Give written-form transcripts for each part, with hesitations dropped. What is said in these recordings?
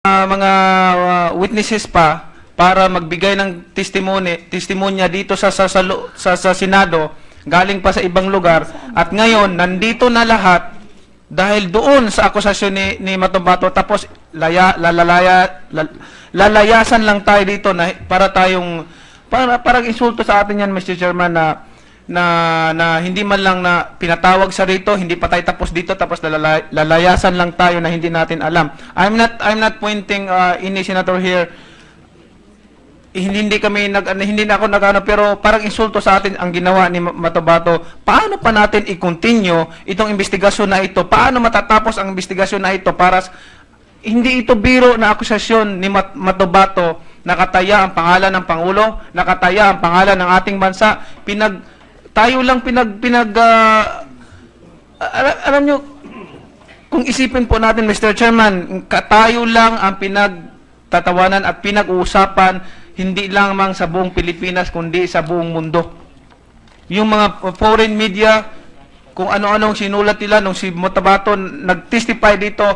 mga witnesses pa para magbigay ng testimonya dito sa Senado, galing pa sa ibang lugar, at ngayon nandito na lahat dahil doon sa akusasyon ni Matubato, tapos lalayasan lang tayo dito na parang insulto sa atin yan, Mr. Chairman, na hindi man lang na pinatawag sa rito, hindi pa tayo tapos dito, tapos lalayasan lang tayo na hindi natin alam. I'm not pointing any senator here. Hindi na ako nagano, pero parang insulto sa atin ang ginawa ni Matubato. Paano pa natin i-continue itong investigasyon na ito? Paano matatapos ang investigasyon na ito para hindi ito biro na akusasyon ni Matubato? Nakataya ang pangalan ng Pangulo, nakataya ang pangalan ng ating bansa. Alam nyo, kung isipin po natin, Mr. Chairman, tayo lang ang pinagtatawanan at pinag-uusapan, hindi lamang sa buong Pilipinas, kundi sa buong mundo. Yung mga foreign media, kung ano-anong sinulat nila, nung si Matubato nag-testify dito,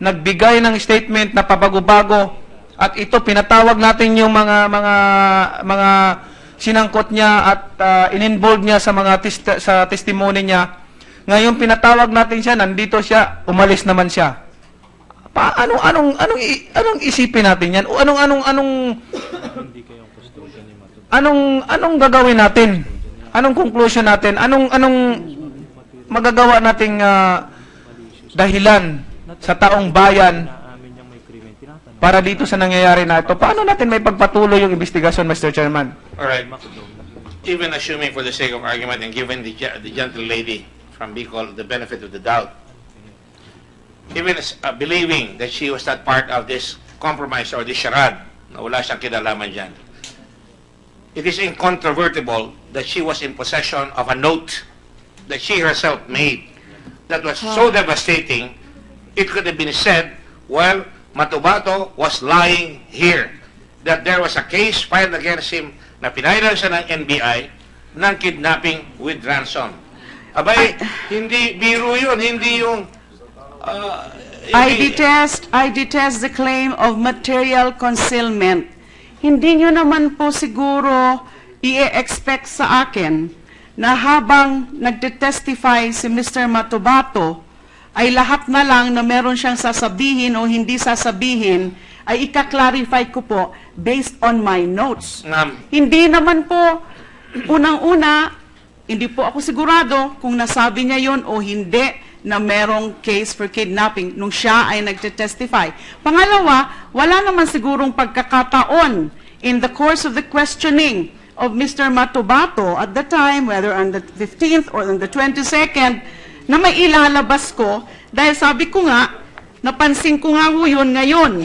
nagbigay ng statement na pabago-bago, at ito, pinatawag natin yung mga sinangkot niya at in-involve niya sa mga sa testimony niya. Ngayon pinatawag natin siya, nandito siya, umalis naman siya. Anong isipin natin yan? O anong gagawin natin? Anong conclusion natin? Anong magagawa nating dahilan sa taong bayan para dito sa nangyayari na ito? Paano natin may pagpatuloy yung investigasyon, Mr. Chairman? All right. Even assuming for the sake of argument and given the gentle lady from Bicol the benefit of the doubt, even believing that she was not part of this compromise or this charade, na wala siyang kinalaman dyan, it is incontrovertible that she was in possession of a note that she herself made that was so devastating, it could have been said, well, Matubato was lying here, that there was a case filed against him na pinailan siya ng NBI ng kidnapping with ransom. Abay, hindi biro yun, hindi yung... I detest the claim of material concealment. Hindi nyo naman po siguro i-expect sa akin na habang nagte-testify si Mr. Matubato, ay lahat na lang na meron siyang sasabihin o hindi sasabihin, ay ika-clarify ko po based on my notes. Hindi naman po, unang-una, hindi po ako sigurado kung nasabi niya yon o hindi na merong case for kidnapping nung siya ay nagte-testify. Pangalawa, wala naman sigurong pagkakataon in the course of the questioning of Mr. Matubato at the time, whether on the 15th or on the 22nd, na may ilalabas ko, dahil sabi ko nga, napansin ko nga yun ngayon.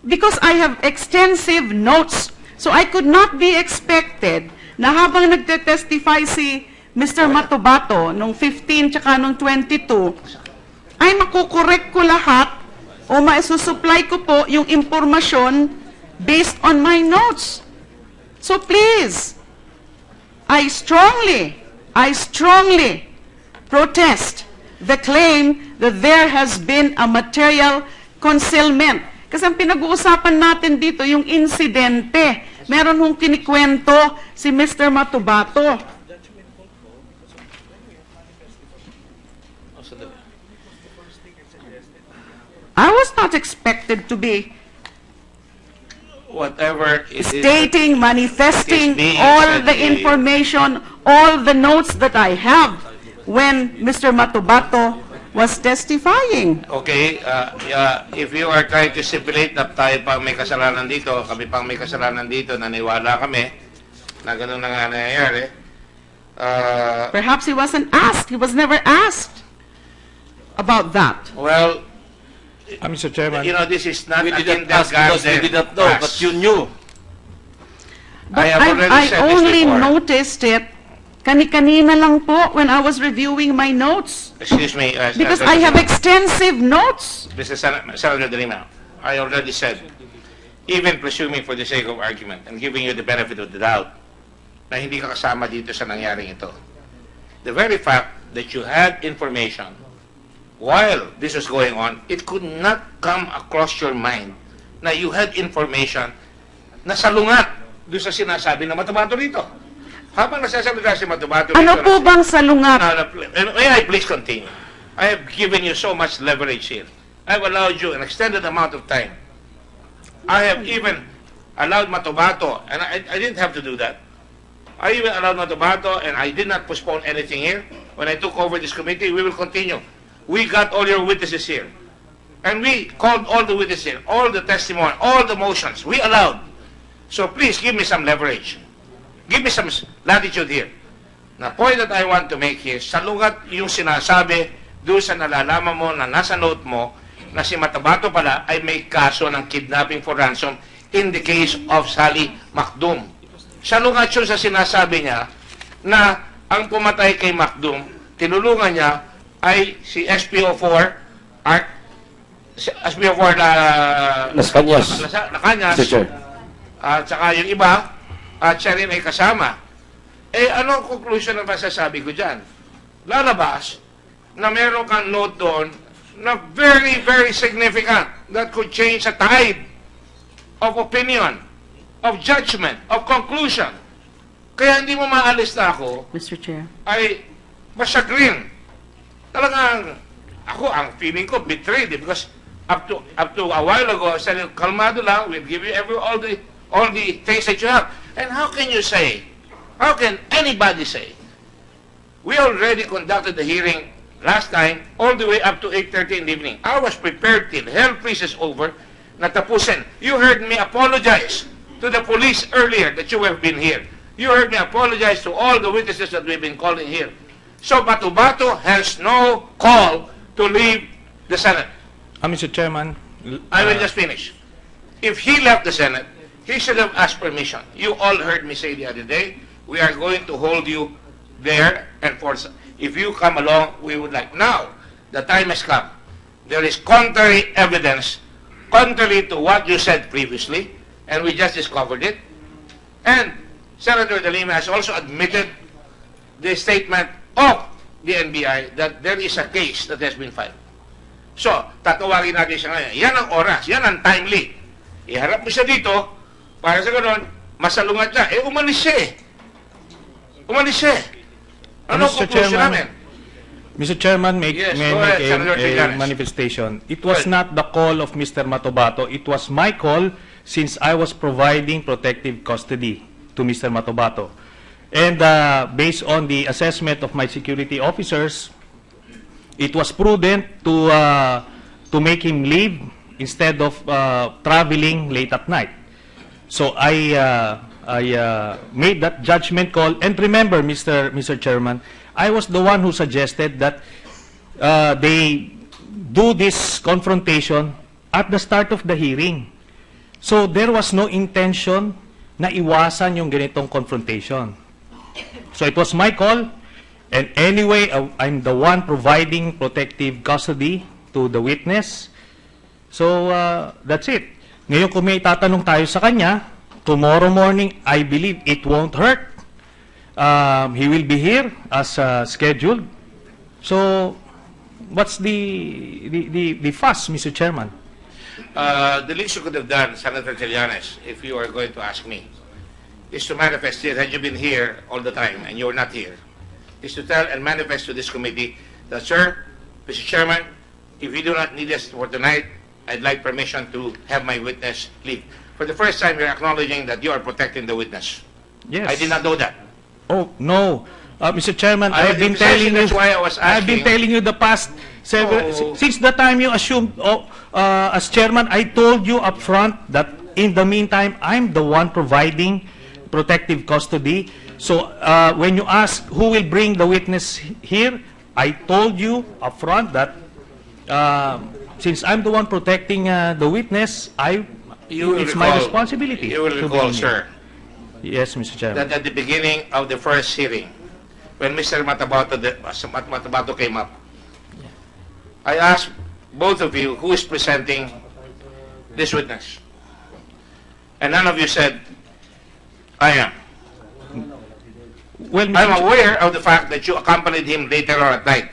Because I have extensive notes, so I could not be expected na habang nagte-testify si Mr. Matubato nung 15 tsaka nung 22, ay makukorek ko lahat o maisusupply ko po yung impormasyon based on my notes. So please, I strongly protest the claim that there has been a material concealment. Kasi ang pinag-uusapan natin dito, yung insidente. Meron hong kinikwento si Mr. Matubato. I was not expected to be whatever it stating, manifesting being all the said, information, all the notes that I have when Mr. Matubato was testifying. Okay, if you are trying to stipulate na tayo pang may kasalanan dito, kami pang may kasalanan dito, naniwala kami na gano'n na nga nangyayari. Perhaps he wasn't asked. He was never asked about that. Well, Mr. Chairman, you know, this is not We a didn't ask because we did not know, but you knew. But I have already I said this only before. noticed it kani-kanina lang po when I was reviewing my notes. Excuse me. Because I have extensive notes. Mr. Senator Delima, I already said, even presuming for the sake of argument and giving you the benefit of the doubt, na hindi ka kasama dito sa nangyaring ito. The very fact that you had information while this was going on, it could not come across your mind na you had information na salungat doon sa sinasabi na Matabato rito. Habang nasasalita si Matabato Ano rito, po bang salungat? may I please continue? I have given you so much leverage here. I have allowed you an extended amount of time. I have even allowed Matabato, and I didn't have to do that. I even allowed Matabato, and I did not postpone anything here. When I took over this committee, we will continue. We got all your witnesses here. And we called all the witnesses here, all the testimony, all the motions. We allowed. So please give me some leverage. Give me some latitude here. The point that I want to make here, salungat yung sinasabi doon sa nalalaman mo na nasa note mo na si Matabato pala ay may kaso ng kidnapping for ransom in the case of Sally Macdum. Salungat yun sa sinasabi niya na ang pumatay kay Macdum, tinulungan niya ay si SPO4 SPO4 na Las Cañas. Nakanyas, Mr. Chair. at saka yung iba, at siya rin ay kasama. Eh, ano ang conclusion na masasabi ko dyan? Lalabas na meron kang note doon na very, very significant that could change the tide of opinion, of judgment, of conclusion. Kaya hindi mo maalis na ako Mr. Chair. ay masagrin. Talagang ako, ang feeling ko, betrayed because up to a while ago, I said, kalmado lang, we'll give you all the things that you have. And how can you say, how can anybody say, we already conducted the hearing last time, all the way up to 8:30 in the evening. I was prepared till hell freezes over, natapusin. You heard me apologize to the police earlier that you have been here. You heard me apologize to all the witnesses that we've been calling here. So Bato has no call to leave the Senate. Mr. Chairman, I will just finish. If he left the Senate, he should have asked permission. You all heard me say the other day, we are going to hold you there and force. If you come along, we would like. Now, the time has come. There is contrary evidence, contrary to what you said previously, and we just discovered it. And Senator Delima has also admitted the statement of the NBI that there is a case that has been filed. So, tatawagin natin siya ngayon. Yan ang oras, yan ang timely. Iharap mo siya dito, para sa ganun, masalungat niya. Eh, umalis siya eh. Umalis siya eh. Ano ang Mr. conclusion Chairman, namin? Mr. Chairman, Yes, may go I ahead, make Senator a Trillanes. manifestation. It was Go ahead. not the call of Mr. Matobato. It was my call since I was providing protective custody to Mr. Matobato. And based on the assessment of my security officers, it was prudent to make him leave instead of traveling late at night. So I made that judgment call. And remember, Mr. Chairman, I was the one who suggested that they do this confrontation at the start of the hearing. So there was no intention na iwasan yung ganitong confrontation. So it was my call. And anyway, I'm the one providing protective custody to the witness. So, that's it. Ngayon, kung may tatanong tayo sa kanya, tomorrow morning, I believe it won't hurt. He will be here as scheduled. So, what's the fuss, Mr. Chairman? The least you could have done, Senator Trillanes, if you are going to ask me, is to manifest here, had you been here all the time and you're not here, is to tell and manifest to this committee that, sir, Mr. Chairman, if you do not need us for tonight, I'd like permission to have my witness leave. For the first time, you're acknowledging that you are protecting the witness. Yes. I did not know that. Oh, no. Mr. Chairman, I I've been was telling you, that's why I was I've been asking. telling you the past several, Oh. since the time you assumed, as chairman, I told you up front that in the meantime, I'm the one providing protective custody. So, when you ask who will bring the witness here, I told you up front that, since I'm the one protecting the witness, it's my responsibility. You will to recall, bring him. sir, Yes, Mr. Chairman. that at the beginning of the first hearing, when Mr. Matabato came up, I asked both of you who is presenting this witness. And none of you said, I am. Well, Mr. I'm aware of the fact that you accompanied him later on at night,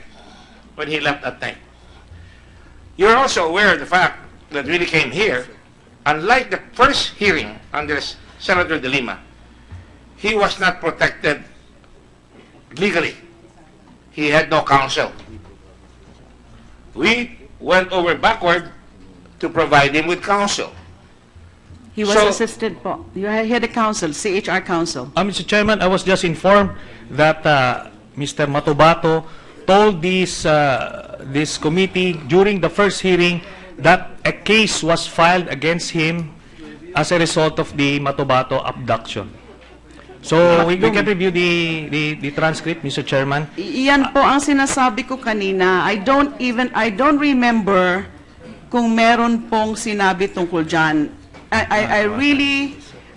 when he left at night. You're also aware of the fact that when he came here, unlike the first hearing under Senator DeLima, he was not protected legally. He had no counsel. We went over backward to provide him with counsel. He was So- assisted po. You had a counsel, CHR counsel. Mr. Chairman, I was just informed that Mr. Matobato told this committee during the first hearing that a case was filed against him as a result of the Matobato abduction. So we can review the transcript, Mr. Chairman. Iyan po ang sinasabi ko kanina. I don't remember kung meron pong sinabi tungkol dyan.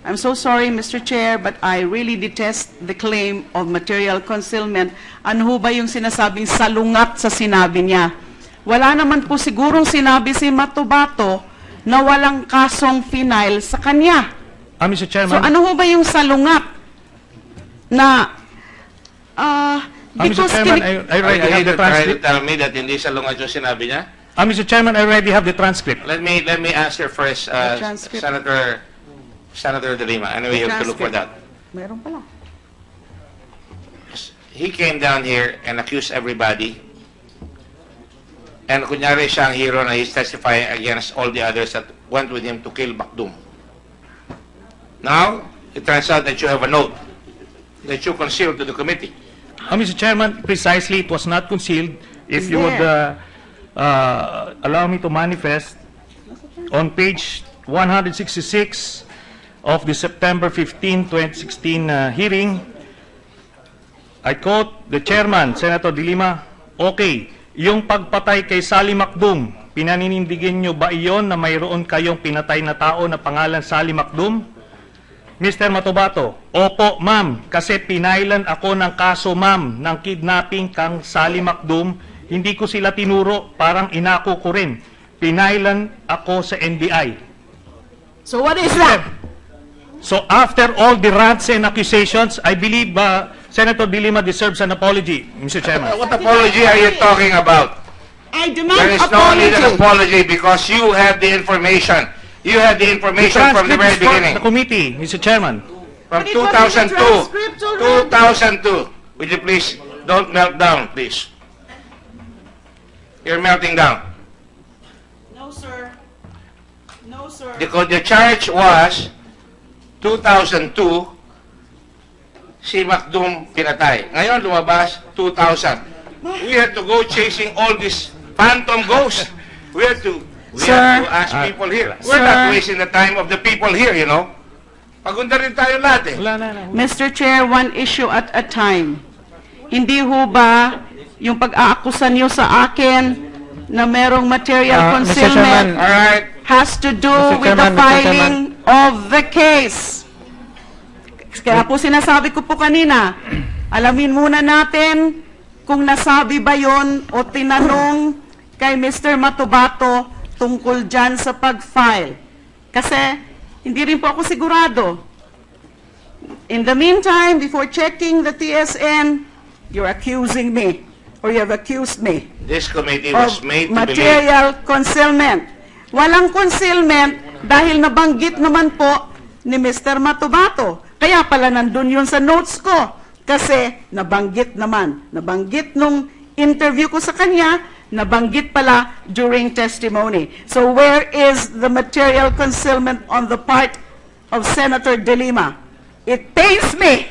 I'm so sorry, Mr. Chair, but I really detest the claim of material concealment. Ano ho ba yung sinasabing salungat sa sinabi niya? Wala naman po sigurong sinabi si Matobato na walang kasong final sa kanya. Mr. Chairman. So ano ho ba yung salungat na Mr. Chairman, I already have the trying to transcript. tell me that hindi salungat yung sinabi niya? Mr. Chairman, I already have the transcript. Let me answer first, transcript. Senator DeLima. Anyway, you have to look for that. Meron pala. He came down here and accused everybody. And kunyari siya ang hero na he's testifying against all the others that went with him to kill Bakdum. Now, it turns out that you have a note that you concealed to the committee. Mr. Chairman, precisely, it was not concealed. If you would allow me to manifest, on page 166 of the September 15, 2016 hearing, I quote the chairman, Senator DeLima, okay, yung pagpatay kay Sally Macdum, pinaninindigan nyo ba iyon na mayroon kayong pinatay na tao na pangalan Sally Macdum? Mr. Matobato, opo ma'am, kasi pinailan ako ng kaso ma'am ng kidnapping kang Sally Macdum, hindi ko sila tinuro, parang inako ko rin. Pinailan ako sa NBI. So what is that? So after all the rants and accusations, I believe Senator DeLima deserves an apology, Mr. Chairman. What apology are you talking about? I demand There is no need an apology. apology because you have the information. You had the information from the very Transcript is for beginning. the committee, Mr. Chairman. From But it was in the 2002. transcript already. 2002. Would you please don't melt down, please? You're melting down. No, sir. No, sir. Because the charge was 2002, si Macdum pinatay. Ngayon lumabas 2000. We had to go chasing all these phantom ghosts. We had to ask people here. We're not wasting the time of the people here, you know. Pagunda rin tayo lahat eh. Mr. Chair, one issue at a time. Hindi ho ba yung pag-aakusa niyo sa akin na merong material Mr. concealment Chairman. Alright. has to do Mr. with the Chairman, Mr. filing of the case? Kaya po sinasabi ko po kanina, alamin muna natin kung nasabi ba yon o tinanong kay Mr. Matobato tungkol dyan sa pag-file. Kasi hindi rin po ako sigurado. In the meantime, before checking the TSN, you're accusing me, or you have accused me This committee of was made to believe. material concealment. Walang concealment dahil nabanggit naman po ni Mr. Matobato. Kaya pala nandun yun sa notes ko. Kasi nabanggit naman. Nabanggit nung interview ko sa kanya, nabanggit pala during testimony. So where is the material concealment on the part of Senator DeLima? It pains me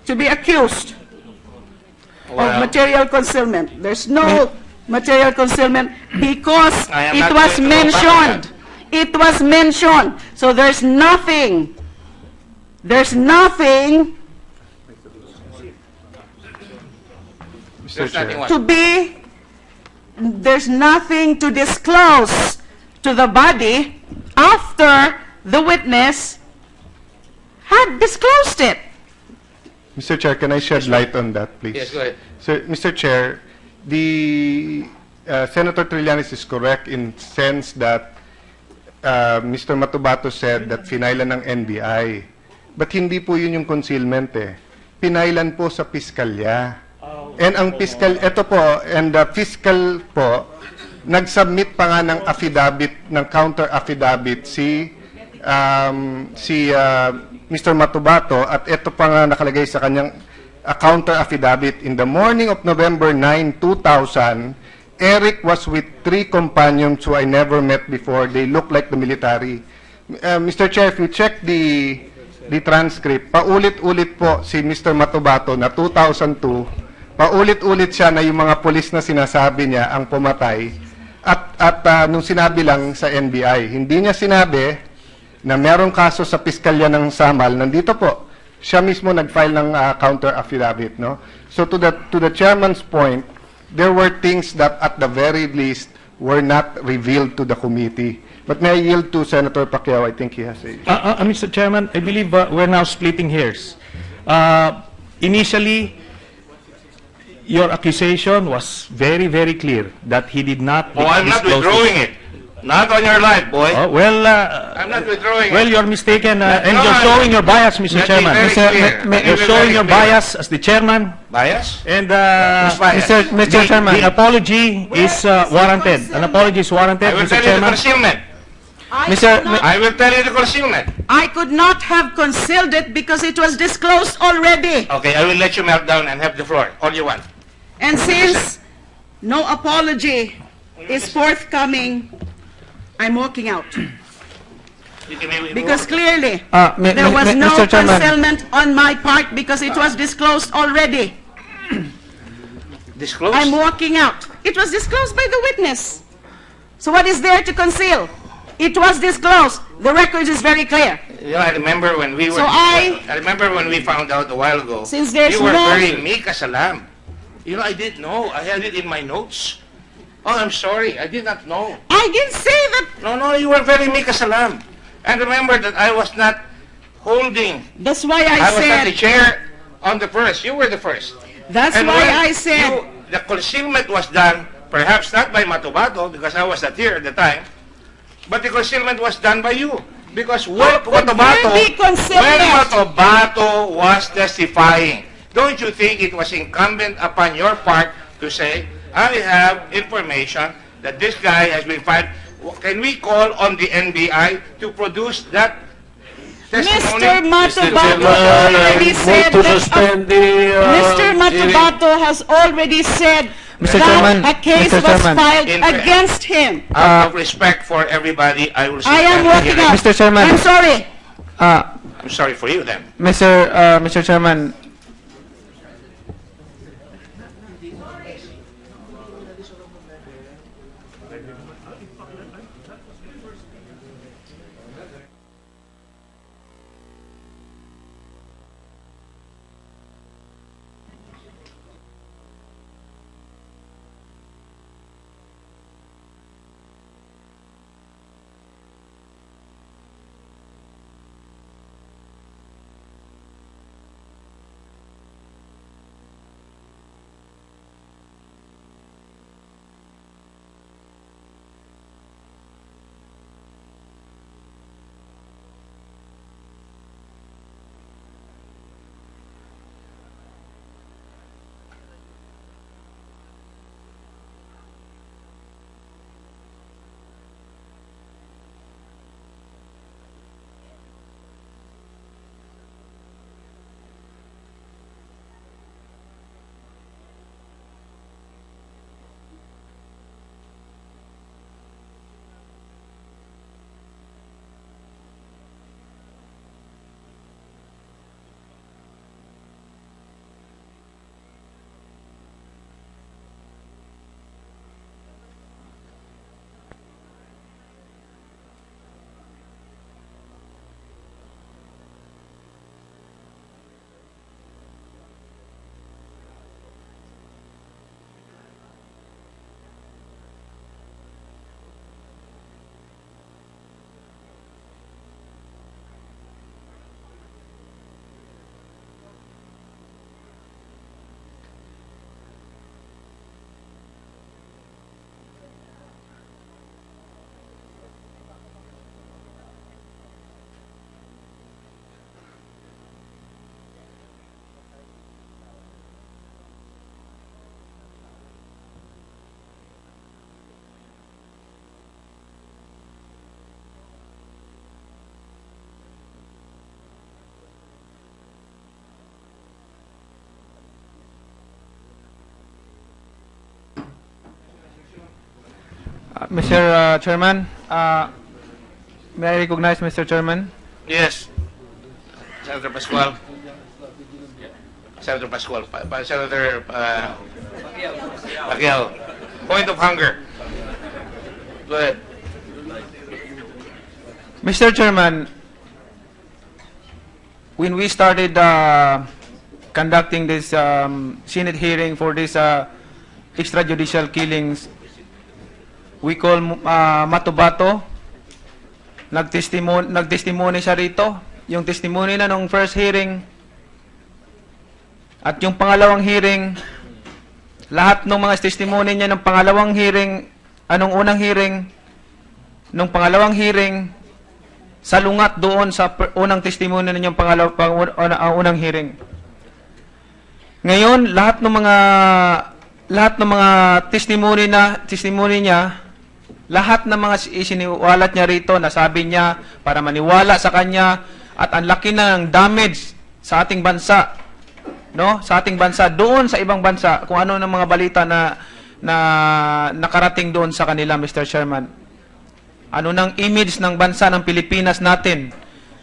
to be accused of Well, material concealment. There's no material concealment because I am it not was going to go back on mentioned. It was mentioned. So there's nothing. There's nothing there's nothing what? to be. There's nothing to disclose to the body after the witness had disclosed it. Mr. Chair, can I shed light on that, please? Yes, go ahead. So, Mr. Chair, the Senator Trillanes is correct in sense that Mr. Matobato said that finailan ng NBI. But hindi po yun yung concealment eh. Pinailan po sa piskalya. And ang fiscal, ito po, and the fiscal po, Nag-submit pa nga ng affidavit, ng counter affidavit Mr. Matubato, at ito pa nga nakalagay sa kanyang counter affidavit. In the morning of November 9, 2000, Eric was with 3 companions who I never met before. They look like the military. Mr. Chair, if you check the transcript, paulit-ulit po si Mr. Matubato na 2002, paulit-ulit siya na yung mga polis na sinasabi niya ang pumatay, at nung sinabi lang sa NBI, hindi niya sinabi na merong kaso sa piskalya ng Samal. Nandito po, siya mismo nag-file ng counter affidavit, no? So to the chairman's point, there were things that at the very least were not revealed to the committee. But may I yield to Senator Pacquiao? I think he has a... Mr. Chairman, I believe we're now splitting hairs. Initially, your accusation was very, very clear that he did not Oh, I'm not disclose withdrawing it. Not on your life, boy. Oh, well, I'm not withdrawing well, it. you're mistaken, and No, you're showing your bias, Mr. Let me Chairman. very Mr. clear. Ma- Let me You're be showing very your clear. bias as the chairman, Bias? and Who's biased? Mr. Chairman. the apology is warranted. An apology is warranted, I will Mr. tell you the Chairman. concealment. Mr. I will tell you the concealment. I could not have concealed it because it was disclosed already. Okay, I will let you melt down and have the floor. All you want. And since no apology is forthcoming, I'm walking out. Because clearly, there was no Mr. Chairman. concealment on my part because it was disclosed already. Disclose? I'm walking out. It was disclosed by the witness. So what is there to conceal? It was disclosed. The record is very clear. You know, I remember when we were... So I remember when we found out a while ago. Since there's you were no- very meek as a lamb. You know, I didn't know. I had it in my notes. Oh, I'm sorry. I did not know. I didn't say that. No, you were very meek as a lamb. And remember that I was not holding. That's why I was not the said. chair on the first. You were the first. That's And why when I said. the concealment was done, perhaps not by Matubato, because I was not here at the time, but the concealment was done by you. Because when could Matubato, there be concealment? when Matubato was testifying, don't you think it was incumbent upon your part to say, I have information that this guy has been fired. Can we call on the NBI to produce that testimony? Mr. Matubato Chairman, already said to that. suspend the Mr. hearing. Matubato has already said Mr. that Chairman, a case Mr. was Chairman. filed In- against him. Out of respect for everybody, I will I am suspend the walking hearing. out. Mr. Chairman. I'm sorry. I'm sorry for you then. Mr. Chairman, Mr. Chairman, may I recognize Mr. Chairman? Yes. Senator Pascual. Senator Pascual. Senator Pacquiao. Point of hunger. Go ahead. Mr. Chairman, when we started conducting this Senate hearing for this extrajudicial killings, we call Matubato. Nagtestimony siya rito. Yung testimony na nung first hearing at yung pangalawang hearing, lahat ng mga testimony niya ng pangalawang hearing, anong unang hearing, nung pangalawang hearing, salungat doon sa unang testimony ninyong unang hearing. Ngayon, lahat ng mga testimony niya, lahat ng mga isiniwalat niya rito, nasabi niya para maniwala sa kanya, at ang laki ng damage sa ating bansa, no? Sa ating bansa, doon sa ibang bansa, kung ano ng mga balita na nakarating doon sa kanila, Mr. Chairman. Ano ng image ng bansa ng Pilipinas natin.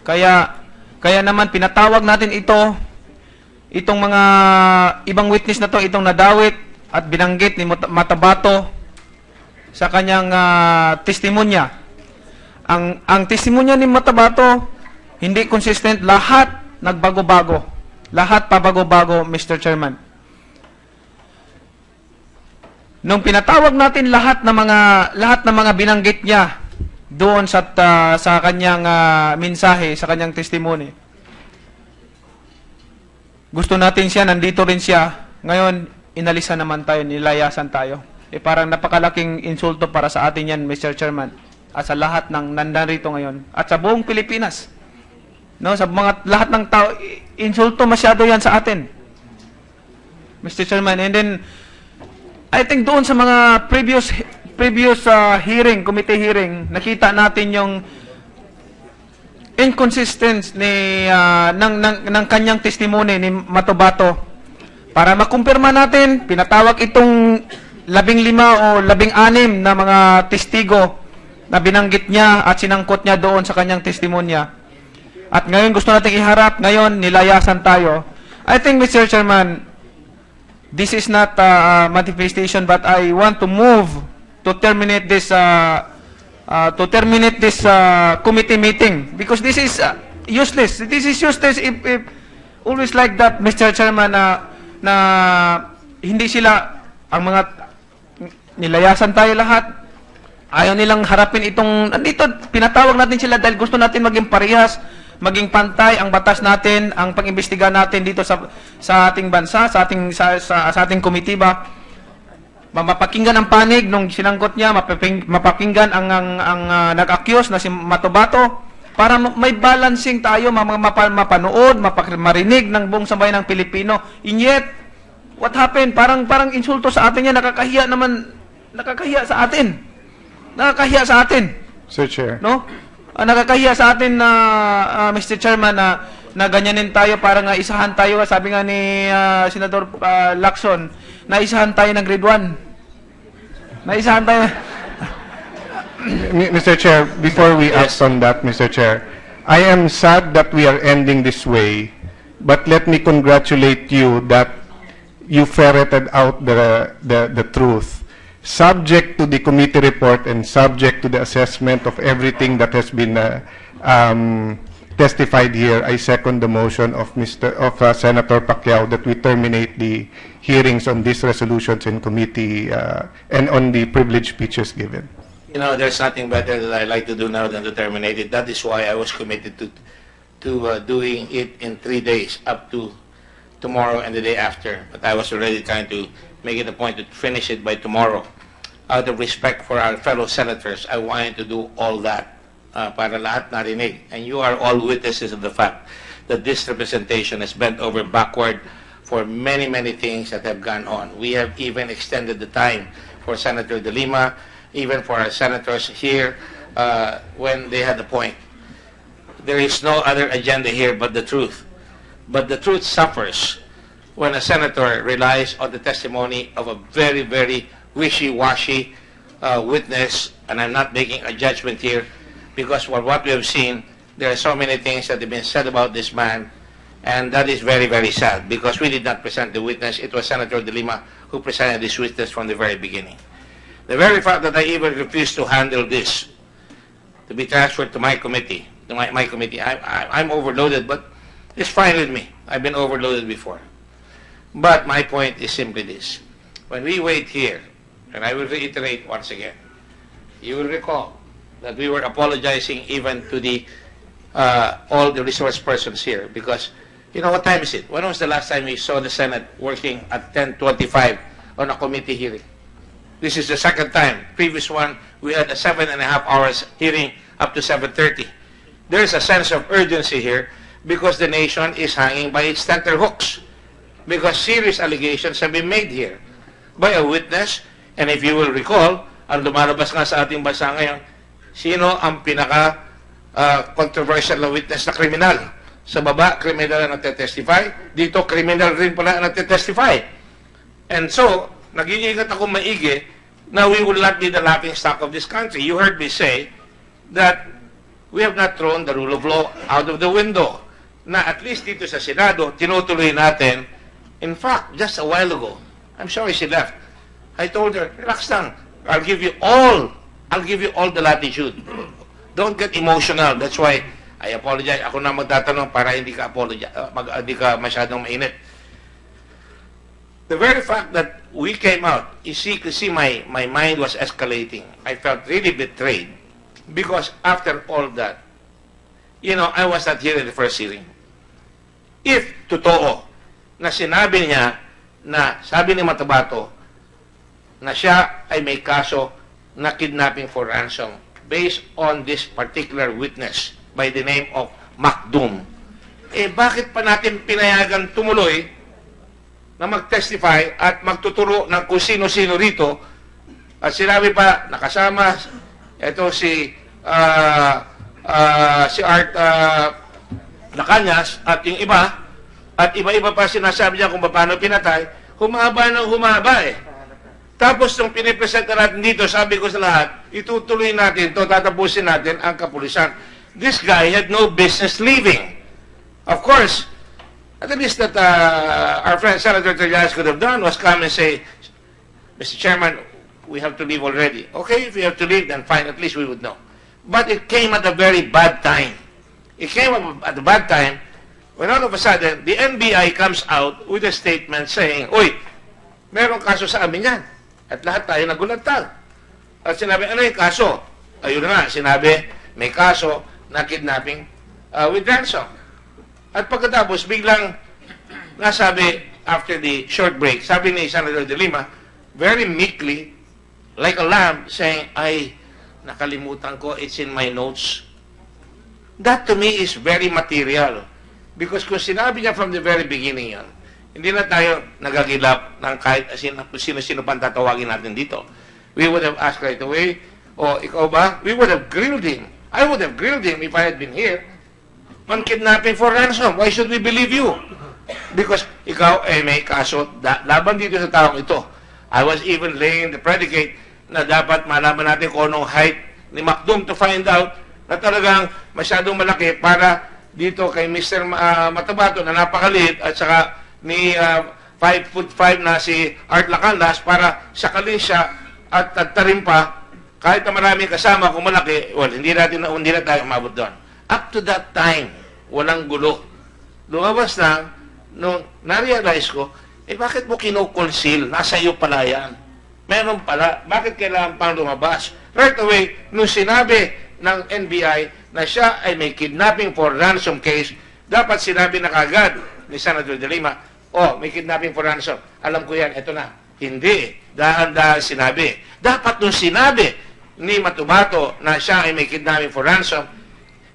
Kaya naman pinatawag natin itong mga ibang witness na to, itong nadawit at binanggit ni Matabato sa kanyang testimonya. Ang testimonya ni Matabato, hindi consistent, lahat nagbago-bago. Lahat pabago-bago, Mr. Chairman. Nung pinatawag natin lahat ng mga binanggit niya doon sa kanyang mensahe, sa kanyang testimony, gusto natin siya, nandito rin siya. Ngayon, inalisan naman tayo, nilayasan tayo. Parang napakalaking insulto para sa atin yan, Mr. Chairman, at sa lahat ng nandarito ngayon, at sa buong Pilipinas. No, sa lahat ng tao, insulto masyado yan sa atin, Mr. Chairman. And then, I think doon sa mga previous hearing, committee hearing, nakita natin yung inconsistency ng kanyang testimony ni Matubato. Para makumpirma natin, pinatawag itong 15 o 16 na mga testigo na binanggit niya at sinangkot niya doon sa kanyang testimonya. At ngayon gusto nating iharap, ngayon nilayasan tayo. I think, Mr. Chairman, this is not a manifestation, but I want to move to terminate this committee meeting, because this is useless. This is useless if always like that, Mr. Chairman, na hindi sila ang mga nilayasan tayo lahat. Ayaw nilang harapin andito, pinatawag natin sila dahil gusto natin maging parehas, maging pantay ang batas natin, ang pag-imbestiga natin dito sa ating bansa, sa ating komitiba. Mapakinggan ang panig nung sinangkot niya, mapakinggan ang nag-accuse na si Matubato, para may balancing tayo, mapanood, marinig ng buong sambayan ng Pilipino. And yet, what happened? Parang insulto sa atin yan, nakakahiya sa atin. Nakakahiya sa atin. Sir Chair. No? Nakakahiya sa atin na Mr. Chairman na ganyanin tayo, para nga isahan tayo, sabi nga ni Senador Lacson, na isahan tayo ng grade 1. Na isahan tayo. Mr. Chair, before we act on that, Mr. Chair, I am sad that we are ending this way, but let me congratulate you that you ferreted out the truth. Subject to the committee report and subject to the assessment of everything that has been testified here, I second the motion of Senator Pacquiao that we terminate the hearings on these resolutions in committee and on the privileged speeches given. You know, there's nothing better that I like to do now than to terminate it. That is why I was committed to doing it in 3 days, up to tomorrow and the day after. But I was already trying to make it a point to finish it by tomorrow. Out of respect for our fellow senators, I wanted to do all that para lahat narinig. And you are all witnesses of the fact that this representation has bent over backward for many, many things that have gone on. We have even extended the time for Senator Delima, even for our senators here when they had the point. There is no other agenda here but the truth. But the truth suffers when a senator relies on the testimony of a very, very wishy-washy witness, and I'm not making a judgment here, because for what we have seen, there are so many things that have been said about this man, and that is very, very sad, because we did not present the witness. It was Senator DeLima who presented this witness from the very beginning. The very fact that I even refused to handle this, to be transferred to my committee, I'm overloaded, but it's fine with me. I've been overloaded before. But my point is simply this. When we wait here, and I will reiterate once again, you will recall that we were apologizing even to the all the resource persons here, because you know, what time is it? When was the last time we saw the Senate working at 10:25 on a committee hearing? This is the second time. Previous one, we had a 7.5 hours hearing up to 7:30. There's a sense of urgency here because the nation is hanging by its tenterhooks, because serious allegations have been made here by a witness. And if you will recall, ang lumalabas nga sa ating bansa ngayon, sino ang pinaka controversial na witness na kriminal? Sa baba, kriminal na nagtetestify. Dito, kriminal rin pala na nagtetestify. And so, nag-iingat ako maigi na we will not be the laughing stock of this country. You heard me say that we have not thrown the rule of law out of the window. Na at least dito sa Senado, tinutuloy natin. In fact, just a while ago, I'm sorry she left, I told her, relax lang, I'll give you all the latitude. Don't get emotional. That's why I apologize. Ako na magtatanong para hindi ka hindi ka masyadong mainit. The very fact that we came out, you see my mind was escalating. I felt really betrayed because after all that, you know, I was not here in the first hearing. If totoo na sinabi niya na sabi ni Matabato na siya ay may kaso na kidnapping for ransom based on this particular witness by the name of Macdum, eh bakit pa natin pinayagan tumuloy na mag-testify at magtuturo ng kung sino-sino rito? At sinabi pa, nakasama ito si Art Lacanyas at yung iba, at iba-iba pa sinasabi niya kung paano pinatay, humaba ng humaba eh. Tapos nung pinipresenta natin dito, sabi ko sa lahat, itutuloy natin ito, tatapusin natin ang kapulisan. This guy had no business leaving. Of course, at least that our friend Senator Trillanes could have done was come and say, Mr. Chairman, we have to leave already. Okay, if we have to leave, then fine, at least we would know. But it came at a very bad time. It came at a bad time when all of a sudden, the NBI comes out with a statement saying, uy, merong kaso sa amin yan. At lahat tayo nagulantang. At sinabi, ano yung kaso? Ayun na nga, sinabi, may kaso na kidnapping with ransom. At pagkatapos, biglang nasabi, after the short break, sabi ni Senator DeLima, very meekly, like a lamb, saying, ay, nakalimutan ko, it's in my notes. That to me is very material. Because kung sinabi niya from the very beginning yan, hindi na tayo nagagilap ng kahit sino-sino pang tatawagin natin dito. We would have asked right away, o ikaw ba? We would have grilled him. I would have grilled him if I had been here on kidnapping for ransom. Why should we believe you? Because ikaw ay may kaso laban dito sa taong ito. I was even laying the predicate na dapat malaman natin kung anong height ni Macdum to find out na talagang masyadong malaki para dito kay Mr. Matabato na napakaliit at saka ni 5'5" na si Art Lacandas para sakalin siya at tarim pa kahit na maraming kasama kung malaki, well, hindi na tayo umabot doon. Up to that time, walang gulo. Lumabas na, nung na-realize ko, bakit mo kino-conceal? Nasa iyo pala yan. Meron pala. Bakit kailangan pang lumabas? Right away, nung sinabi ng NBI na siya ay may kidnapping for ransom case, dapat sinabi na kagad ni Senator DeLima, oh, may kidnapping for ransom. Alam ko yan, eto na. Hindi. Dahan-dahan sinabi. Dapat nung sinabi ni Matabato na siya ay may kidnapping for ransom,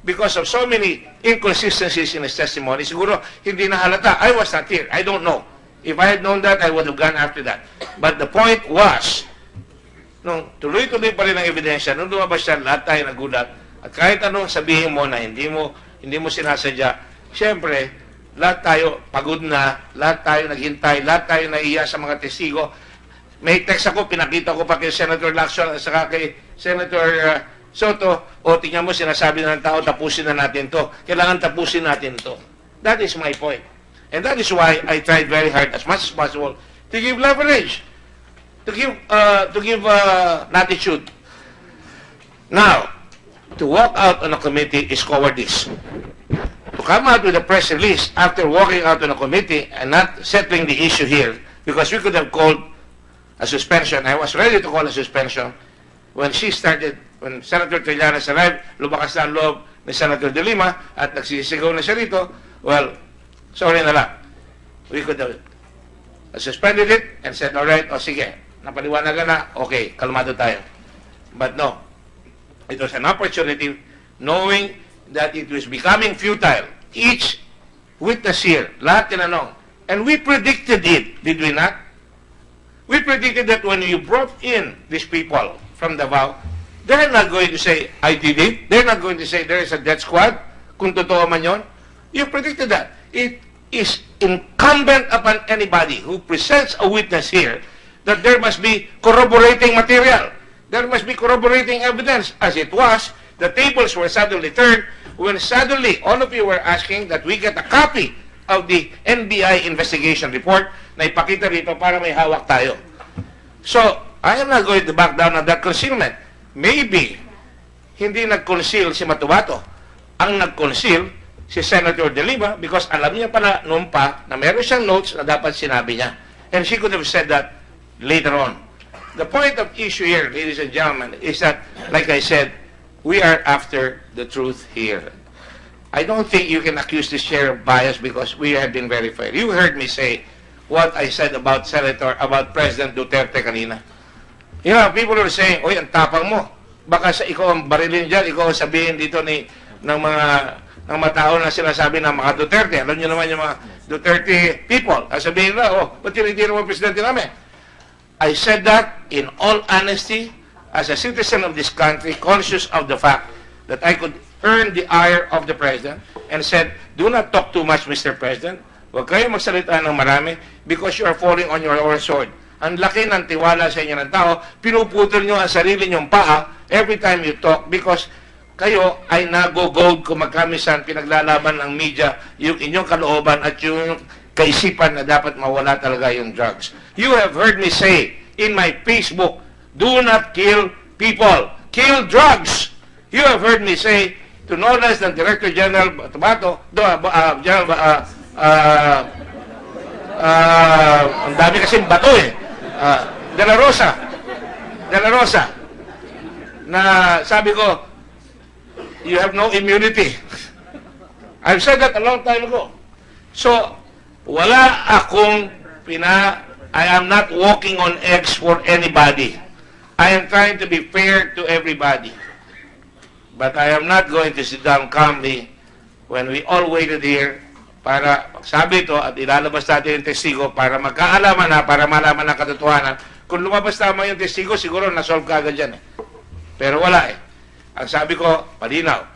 because of so many inconsistencies in his testimony, siguro hindi na halata. I was not here. I don't know. If I had known that, I would have gone after that. But the point was, nung tuloy-tuloy pa rin ang ebidensya, nung lumabas siya, lahat tayo nagulat. At kahit anong sabihin mo na hindi mo sinasadya, siyempre, lahat tayo pagod na, lahat tayo naghintay, lahat tayo naiya sa mga testigo. May text ako, pinakita ko pa kay Senator Lacson at saka kay Senator Soto, o tingnan mo, sinasabi ng tao, tapusin na natin to. Kailangan tapusin natin to. That is my point. And that is why I tried very hard, as much as possible, to give leverage, to give latitude. Now, to walk out on a committee is cowardice. To come out with a press release after walking out on a committee and not settling the issue here, because we could have called a suspension. I was ready to call a suspension when Senator Trillanes arrived, lumakas na ang loob ni Senator Delima at nagsisigaw na siya rito. Well, sorry na lang. We could have suspended it and said, all right, sige, napaliwanagan na, okay, kalmado tayo. But no, it was an opportunity knowing that it was becoming futile. Each witness here, lahat tinanong. And we predicted it, did we not? We predicted that when you brought in these people from Davao, they're not going to say, I did it. They're not going to say there is a death squad, kung totoo man yun. You predicted that. It is incumbent upon anybody who presents a witness here that there must be corroborating material. There must be corroborating evidence. As it was, the tables were suddenly turned when suddenly all of you were asking that we get a copy of the NBI investigation report na ipakita rito para may hawak tayo. So, I am not going to back down on that concealment. Maybe, hindi nag-conceal si Matubato. Ang nag-conceal si Senator Delima because alam niya pala noon pa na meron siyang notes na dapat sinabi niya. And she could have said that later on. The point of issue here, ladies and gentlemen, is that, like I said, we are after the truth here. I don't think you can accuse this chair of bias because we have been very fair. You heard me say what I said about President Duterte kanina. You know, people are saying, oy, ang tapang mo. Baka ikaw ang barilin dyan, ikaw ang sabihin dito ng mga tao na sinasabi ng mga Duterte. Alam niyo naman yung mga Duterte people. Sabihin na, ba't tinitira mo ang presidente namin? I said that in all honesty, as a citizen of this country, conscious of the fact that I could earn the ire of the President, and said, do not talk too much, Mr. President. Huwag kayo magsalita ng marami because you are falling on your own sword. Ang laki ng tiwala sa inyo ng tao, pinuputol nyo ang sarili nyong paa every time you talk because kayo ay nago-gold kung magkamisan pinaglalaban ng media yung inyong kalooban at yung kaisipan na dapat mawala talaga yung drugs. You have heard me say in my Facebook, do not kill people, kill drugs. You have heard me say to no less than Director General Tubato, ang dami kasing bato De La Rosa, na sabi ko, you have no immunity. I've said that a long time ago. So, wala akong I am not walking on eggs for anybody. I am trying to be fair to everybody. But I am not going to sit down calmly when we all waited here para magsabi ito at ilalabas natin yung testigo para magkaalaman na, para malaman ang katotohanan. Kung lumabas tama yung testigo, siguro nasolve ka agad dyan. Pero wala Ang sabi ko, palinaw,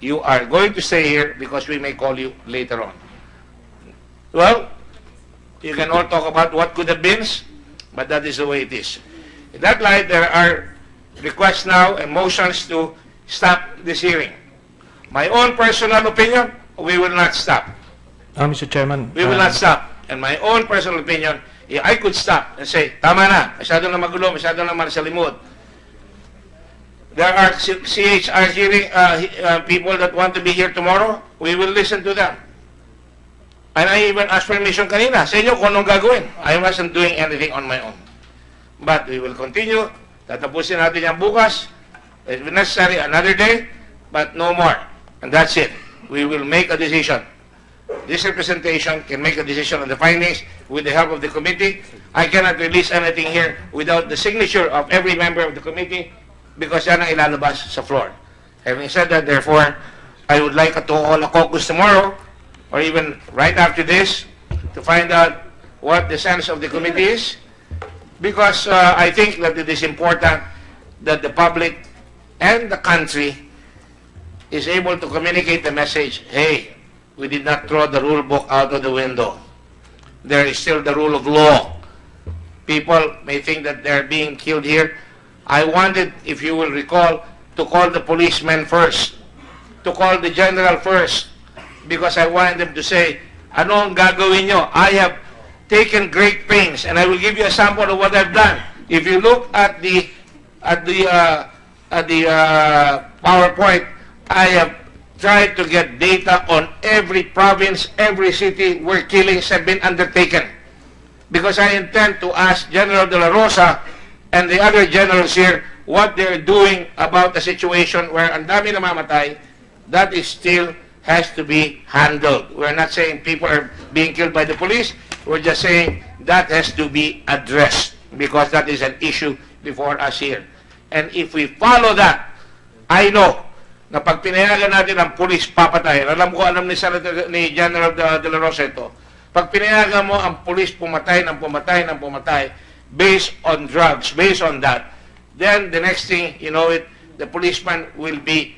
you are going to stay here because we may call you later on. Well, you can all talk about what could have been, but that is the way it is. In that light, there are requests now and motions to stop this hearing. My own personal opinion, we will not stop. Mr. Chairman. We will not stop. And my own personal opinion, I could stop and say, tama na, masyado na magulo, masyado na marsalimod. There are CHR hearing people that want to be here tomorrow. We will listen to them. And I even asked permission kanina sa inyo kung anong gagawin. I wasn't doing anything on my own. But we will continue. Tatapusin natin yan bukas. If necessary, another day, but no more. And that's it. We will make a decision. This representation can make a decision on the findings with the help of the committee. I cannot release anything here without the signature of every member of the committee because yan ang ilalabas sa floor. Having said that, therefore, I would like to call a caucus tomorrow or even right after this to find out what the sense of the committee is because I think that it is important that the public and the country is able to communicate the message, hey, we did not throw the rule book out of the window. There is still the rule of law. people may think that they're being killed here. I wanted, if you will recall, to call the policemen first, to call the general first, because I wanted them to say, ano ang gagawin nyo? I have taken great pains, and I will give you a sample of what I've done. If you look at the PowerPoint, I have tried to get data on every province, every city where killings have been undertaken. Because I intend to ask General De La Rosa and the other generals here what they're doing about the situation where ang dami namamatay, that is still has to be handled. We're not saying people are being killed by the police. We're just saying that has to be addressed because that is an issue before us here. And if we follow that, I know na pag pinayagan natin ang police papatay, alam ni Senator, ni General De La Rosa ito, pag pinayagan mo ang police pumatay ng pumatay, based on drugs, based on that, then the next thing, you know it, the policeman will be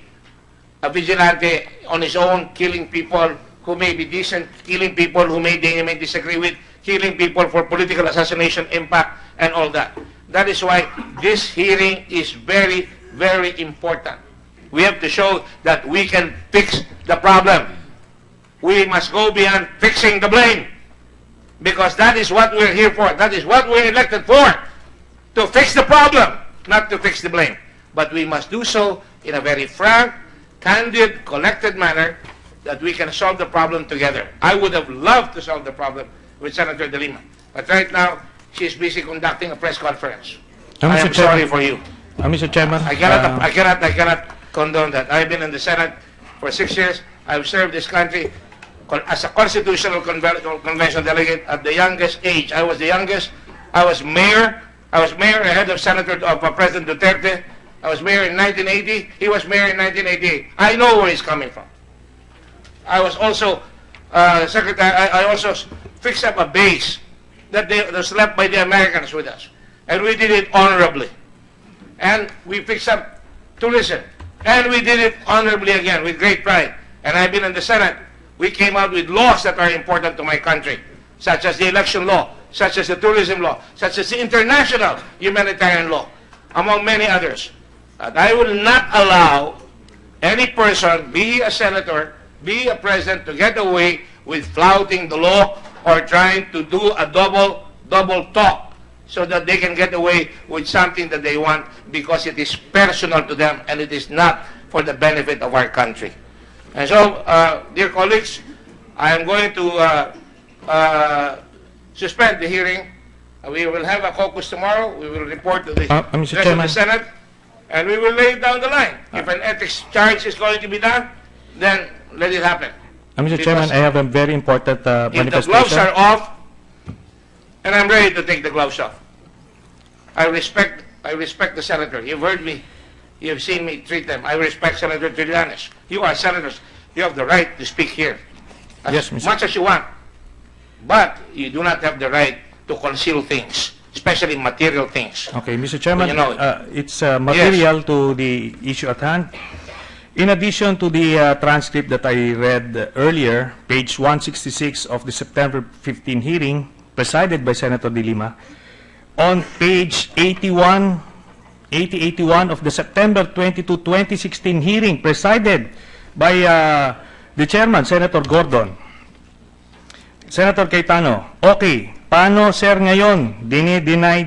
a vigilante on his own, killing people who may be decent, killing people who they may disagree with, killing people for political assassination impact, and all that. That is why this hearing is very, very important. We have to show that we can fix the problem. We must go beyond fixing the blame. Because that is what we're here for. That is what we're elected for. To fix the problem, not to fix the blame. But we must do so in a very frank, candid, collected manner that we can solve the problem together. I would have loved to solve the problem with Senator DeLima. But right now, she's busy conducting a press conference. I am sorry for you. Mr. Chairman, I cannot condone that. I've been in the Senate for 6 years. I've served this country as a constitutional convention delegate at the youngest age. I was the youngest. I was mayor ahead of President Duterte. I was mayor in 1980. He was mayor in 1988. I know where he's coming from. I was also secretary. I also fixed up a base that was left by the Americans with us, and we did it honorably. And we fixed up tourism, and we did it honorably again with great pride. And I've been in the Senate. We came out with laws that are important to my country, such as the election law, such as the tourism law, such as the international humanitarian law, among many others. But I will not allow any person, be he a senator, be he a president, to get away with flouting the law or trying to do a double talk so that they can get away with something that they want because it is personal to them and it is not for the benefit of our country. And so, dear colleagues, I am going to suspend the hearing. We will have a caucus tomorrow. We will report to the rest of the Senate, and we will lay it down the line. If an ethics charge is going to be done, then let it happen. Mr. Chairman, I have a very important If the manifestation. gloves are off, and I'm ready to take the gloves off. I respect the senator. You've heard me. You have seen me treat them. I respect Senator Trillanes. You are senators. You have the right to speak here Yes, as Mr. much as you want. But you do not have the right to conceal things, especially material things. Okay, Mr. Chairman, You know, it's material to the issue at hand. In addition to the transcript that I read earlier, page 166 of the September 15 hearing, presided by Senator DeLima, on page 81 of the September 22, 2016 hearing, presided by the chairman, Senator Gordon. Senator Cayetano, okay, paano sir ngayon dine-deny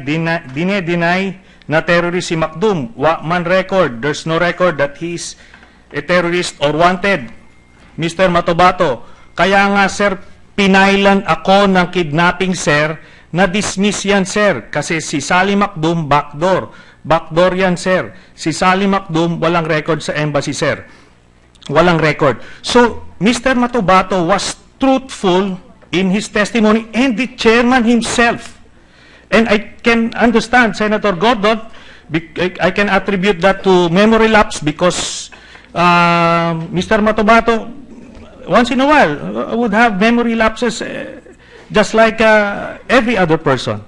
na terrorist si Macdum? Wa man record, there's no record that he's a terrorist or wanted. Mr. Matobato, kaya nga sir, pinailan ako ng kidnapping sir, na-dismiss yan sir, kasi si Sally Macdum backdoor yan sir. Si Sally Macdum walang record sa embassy sir. Walang record. So, Mr. Matobato was truthful in his testimony and the chairman himself. And I can understand, Senator Gordon, I can attribute that to memory lapse because Mr. Matobato, once in a while, would have memory lapses just like every other person.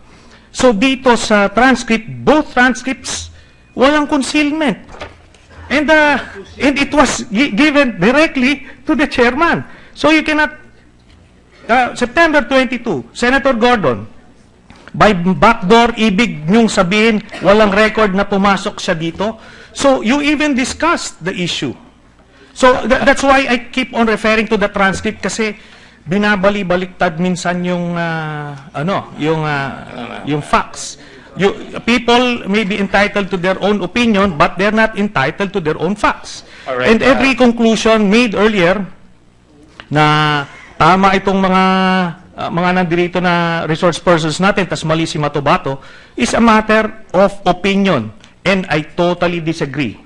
So dito sa transcript, both transcripts, walang concealment. And it was given directly to the chairman. So you cannot, September 22, Senator Gordon, By backdoor, ibig niyong sabihin, walang record na pumasok siya dito. So, you even discussed the issue. So, that's why I keep on referring to the transcript kasi binabali-baliktad minsan yung, yung facts. People may be entitled to their own opinion, but they're not entitled to their own facts. All right, And every conclusion made earlier na tama itong mga nandirito na resource persons natin, tas mali si Matobato, is a matter of opinion. And I totally disagree.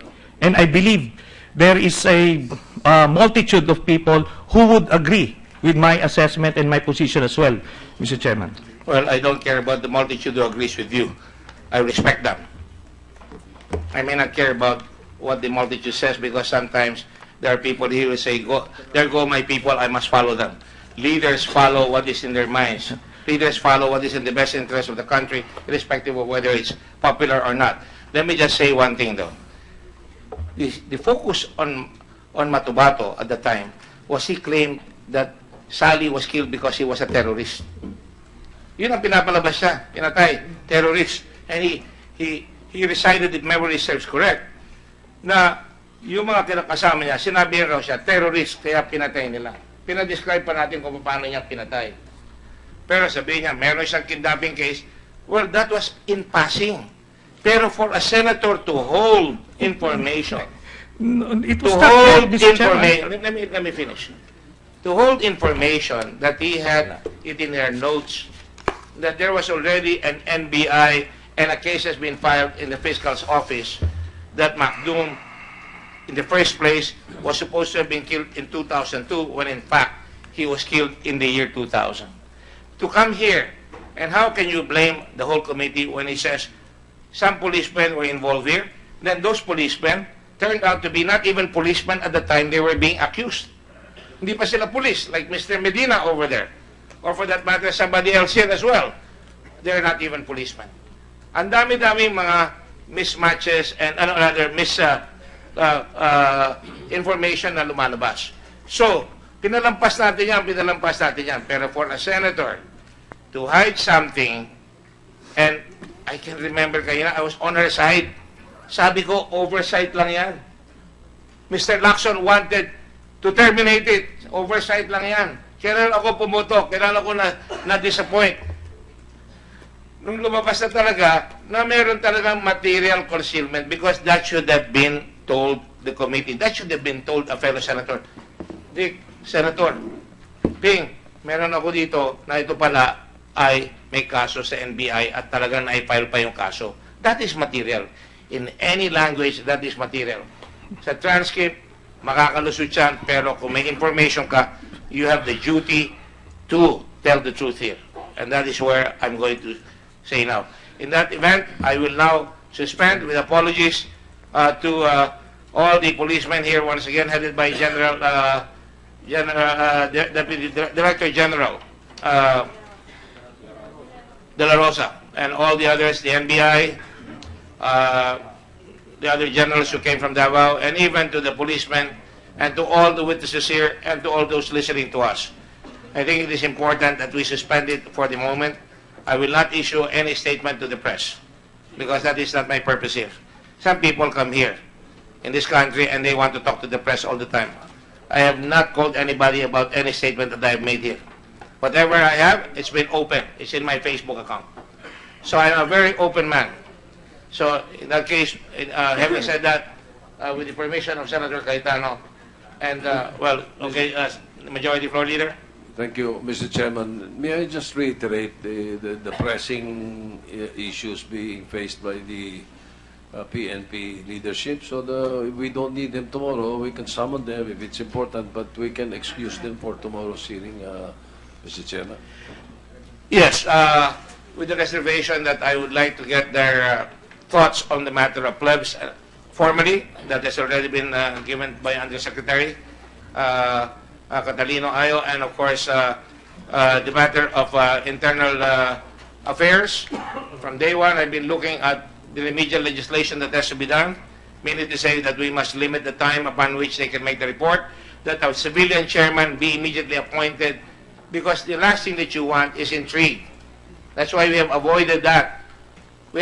And I believe there is a multitude of people who would agree with my assessment and my position as well, Mr. Chairman. Well, I don't care about the multitude who agrees with you. I respect them. I may not care about what the multitude says because sometimes there are people here who say, there go my people, I must follow them. Leaders follow what is in their minds. Leaders follow what is in the best interest of the country, irrespective of whether it's popular or not. Let me just say one thing, though. The focus on Matobato at the time was he claimed that Sally was killed because he was a terrorist. Yun ang pinapalabas siya, pinatay, terrorist. And he recited, if memory serves correct, na yung mga kinakasama niya, sinabi raw siya, terrorist, kaya pinatay nila. Pinadescribe pa natin kung paano niya pinatay. Pero sabihin niya, meron siyang kidnapping case. Well, that was in passing. Pero for a senator to hold information, It to was not hold there, Mr. Chairman. information, let me finish. To hold information that he had it in their notes, that there was already an NBI and a case has been filed in the fiscal's office that MacDoom, in the first place, was supposed to have been killed in 2002 when in fact he was killed in the year 2000. To come here, and how can you blame the whole committee when he says some policemen were involved here? Then those policemen turned out to be not even policemen at the time they were being accused. Hindi pa sila police, like Mr. Medina over there. Or for that matter, somebody else here as well. They're not even policemen. Ang dami-daming mga mismatches and information na lumalabas. So, pinalampas natin yan. Pero for a senator to hide something, and I can remember kanina, I was on her side. Sabi ko, oversight lang yan. Mr. Lacson wanted to terminate it. Oversight lang yan. Kailan ako pumotok, kailan ako na-disappoint. Nung lumabas na talaga, na meron talagang material concealment because that should have been told the committee. That should have been told a fellow senator. Dick, Senator, Ping, meron ako dito na ito pala ay may kaso sa NBI at talagang na-file pa yung kaso. That is material. In any language, that is material. Sa transcript, makakalusot yan, pero kung may information ka, you have the duty to tell the truth here. And that is where I'm going to say now. In that event, I will now suspend with apologies to all the policemen here, once again headed by Deputy Director General De La Rosa, and all the others, the NBI, the other generals who came from Davao, and even to the policemen, and to all the witnesses here, and to all those listening to us. I think it is important that we suspend it for the moment. I will not issue any statement to the press, because that is not my purpose here. Some people come here in this country and they want to talk to the press all the time. I have not called anybody about any statement that I have made here. Whatever I have, it's been open. It's in my Facebook account. So I'm a very open man. So in that case, having said that, with the permission of Senator Cayetano, and well, okay, Majority Floor Leader. Thank you, Mr. Chairman. May I just reiterate the pressing issues being faced by the PNP leadership, so we don't need them tomorrow. We can summon them if it's important, but we can excuse them for tomorrow's hearing, Mr. Chairman. Yes, with the reservation that I would like to get their thoughts on the matter of plebs formally, that has already been given by Undersecretary Catalino Ayo, and of course the matter of internal affairs. From day one, I've been looking at the remedial legislation that has to be done, meaning to say that we must limit the time upon which they can make the report, that our civilian chairman be immediately appointed, because the last thing that you want is intrigue. That's why we have avoided that. We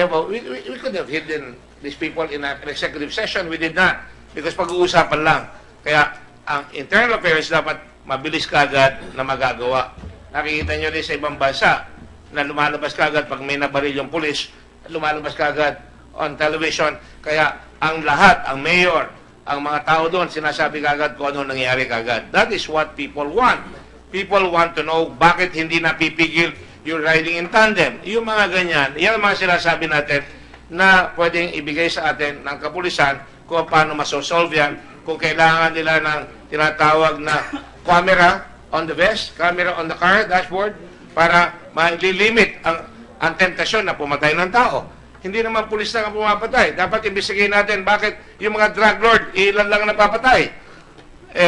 could have hidden these people in an executive session. We did not, because pag-uusapan lang. Kaya ang internal affairs dapat mabilis kagad na magagawa. Nakikita nyo rin sa ibang bansa na lumalabas kagad pag may nabaril yung pulis, lumalabas kagad on television. Kaya ang lahat, ang mayor, ang mga tao doon, sinasabi kagad kung ano nangyayari kagad. That is what people want. People want to know bakit hindi napipigil yung riding in tandem. Yung mga ganyan, yan ang mga sinasabi natin na pwedeng ibigay sa atin ng kapulisan kung paano masosolve yan, kung kailangan nila ng tinatawag na camera on the vest, camera on the car, dashboard, para ma-limit ang tentasyon na pumatay ng tao. Hindi naman pulis lang ang pumapatay. Dapat imbestigahin natin bakit yung mga drug lord, ilan lang napapatay.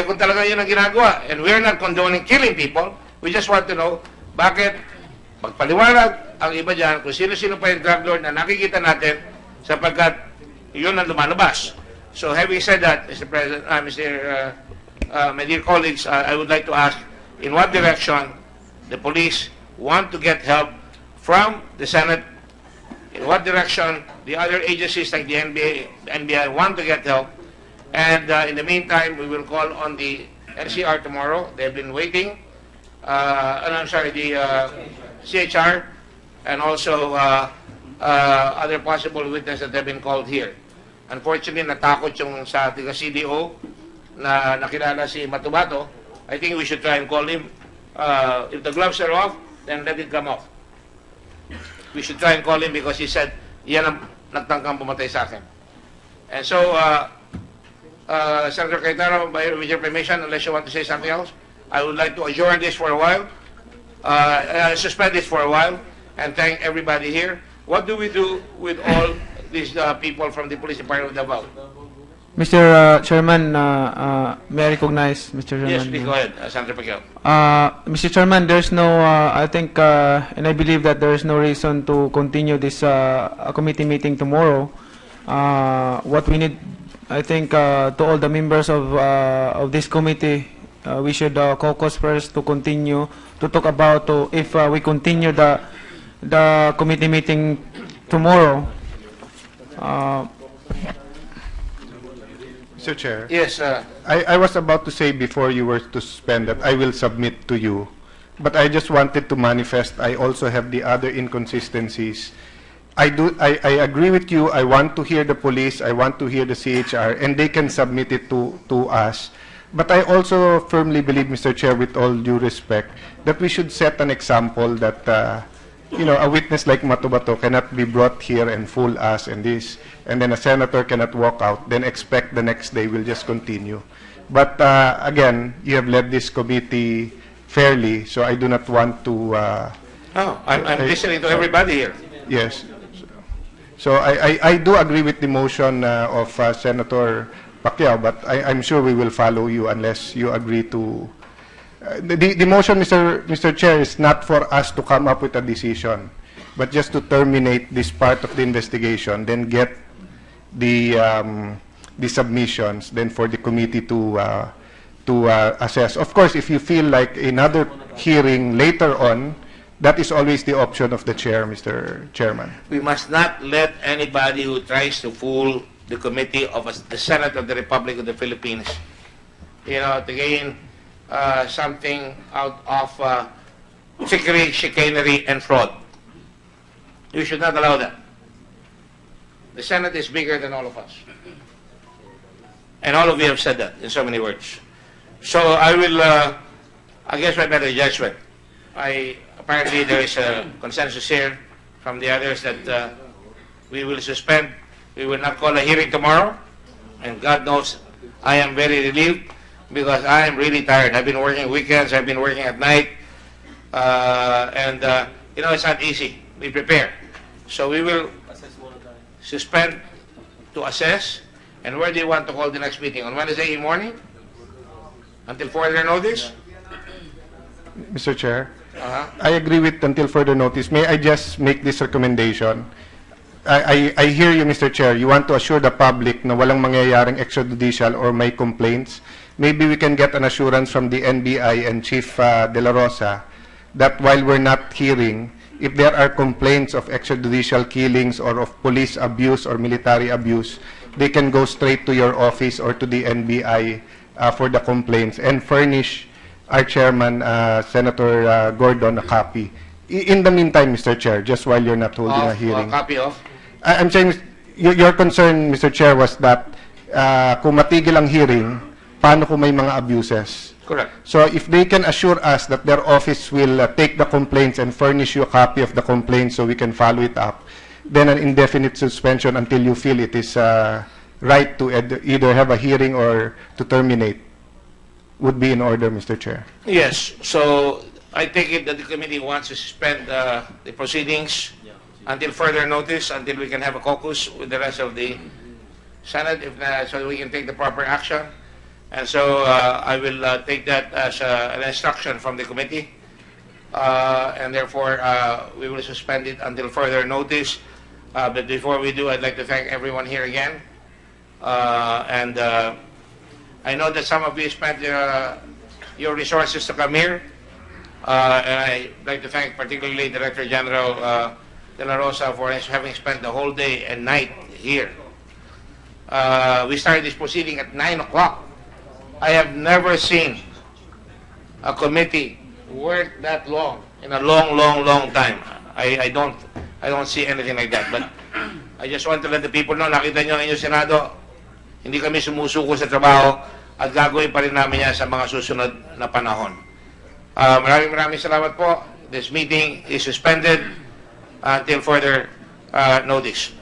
Kung talaga yun ang ginagawa. And we're not condoning killing people. We just want to know bakit magpaliwanag ang iba dyan kung sino-sino pa yung drug lord na nakikita natin sapagkat yun ang lumalabas. So having said that, Mr. President, my dear colleagues, I would like to ask in what direction the police want to get help from the Senate, in what direction the other agencies like the NBI want to get help, and in the meantime, we will call on the NCR tomorrow. They've been waiting. The CHR, and also other possible witnesses that have been called here. Unfortunately, natakot yung sa taga-CDO na nakilala si Matubato. I think we should try and call him. If the gloves are off, then let it come off. We should try and call him because he said, yan ang nagtangkang pumatay sa akin. And so, Senator Cayetano, with your permission, unless you want to say something else, I would like to adjourn this for a while, suspend this for a while, and thank everybody here. What do we do with all these people from the Police Department of Davao? Mr. Chairman, may I recognize, Mr. Chairman? Yes, please go ahead, Senator Pacquiao. Mr. Chairman, there's no, I think, and I believe that there is no reason to continue this committee meeting tomorrow. What we need, I think, to all the members of this committee, we should caucus first to continue to talk about if we continue the committee meeting tomorrow. Mr. Chair. Yes, I was about to say before you were to suspend that I will submit to you, but I just wanted to manifest I also have the other inconsistencies. I agree with you. I want to hear the police. I want to hear the CHR, and they can submit it to us. But I also firmly believe, Mr. Chair, with all due respect, that we should set an example that a witness like Matubato cannot be brought here and fool us and this, and then a senator cannot walk out, then expect the next day we'll just continue. But again, you have led this committee fairly, so I do not want to... I'm listening to everybody here. Yes. So I do agree with the motion of Senator Pacquiao, but I'm sure we will follow you unless you agree to... The motion, Mr. Chair, is not for us to come up with a decision, but just to terminate this part of the investigation, then get the submissions, then for the committee to assess. Of course, if you feel like another hearing later on, that is always the option of the chair, Mr. Chairman. We must not let anybody who tries to fool the committee of the Senate of the Republic of the Philippines, to gain something out of trickery, chicanery, and fraud. You should not allow that. The Senate is bigger than all of us. And all of you have said that in so many words. So I will, against my better judgment, apparently there is a consensus here from the others that we will suspend. We will not call a hearing tomorrow. And God knows I am very relieved because I am really tired. I've been working weekends. I've been working at night. It's not easy. We prepare. So we will suspend to assess. And where do you want to call the next meeting? On Wednesday morning? Until further notice? Mr. Chair, I agree with until further notice. May I just make this recommendation? I hear you, Mr. Chair. You want to assure the public na walang mangyayaring extrajudicial or may complaints. Maybe we can get an assurance from the NBI and Chief De La Rosa that while we're not hearing, if there are complaints of extrajudicial killings or of police abuse or military abuse, they can go straight to your office or to the NBI for the complaints and furnish our chairman, Senator Gordon, a copy. In the meantime, Mr. Chair, just while you're not holding a hearing. Copy of? I'm saying, your concern, Mr. Chair, was that kung matigil ang hearing, paano kung may mga abuses? Correct. So if they can assure us that their office will take the complaints and furnish you a copy of the complaint so we can follow it up, then an indefinite suspension until you feel it is right to either have a hearing or to terminate would be in order, Mr. Chair. Yes, so I take it that the committee wants to suspend the proceedings until further notice, until we can have a caucus with the rest of the Senate, so we can take the proper action. And so I will take that as an instruction from the committee, and therefore we will suspend it until further notice. But before we do, I'd like to thank everyone here again. And I know that some of you spent your resources to come here. And I'd like to thank particularly Director General De La Rosa for having spent the whole day and night here. We started this proceeding at 9 o'clock. I have never seen a committee work that long in a long time. I don't see anything like that. But I just want to let the people know, nakita nyo ang inyong Senado, hindi kami sumusuko sa trabaho at gagawin pa rin namin yan sa mga susunod na panahon. Maraming salamat po. This meeting is suspended until further notice.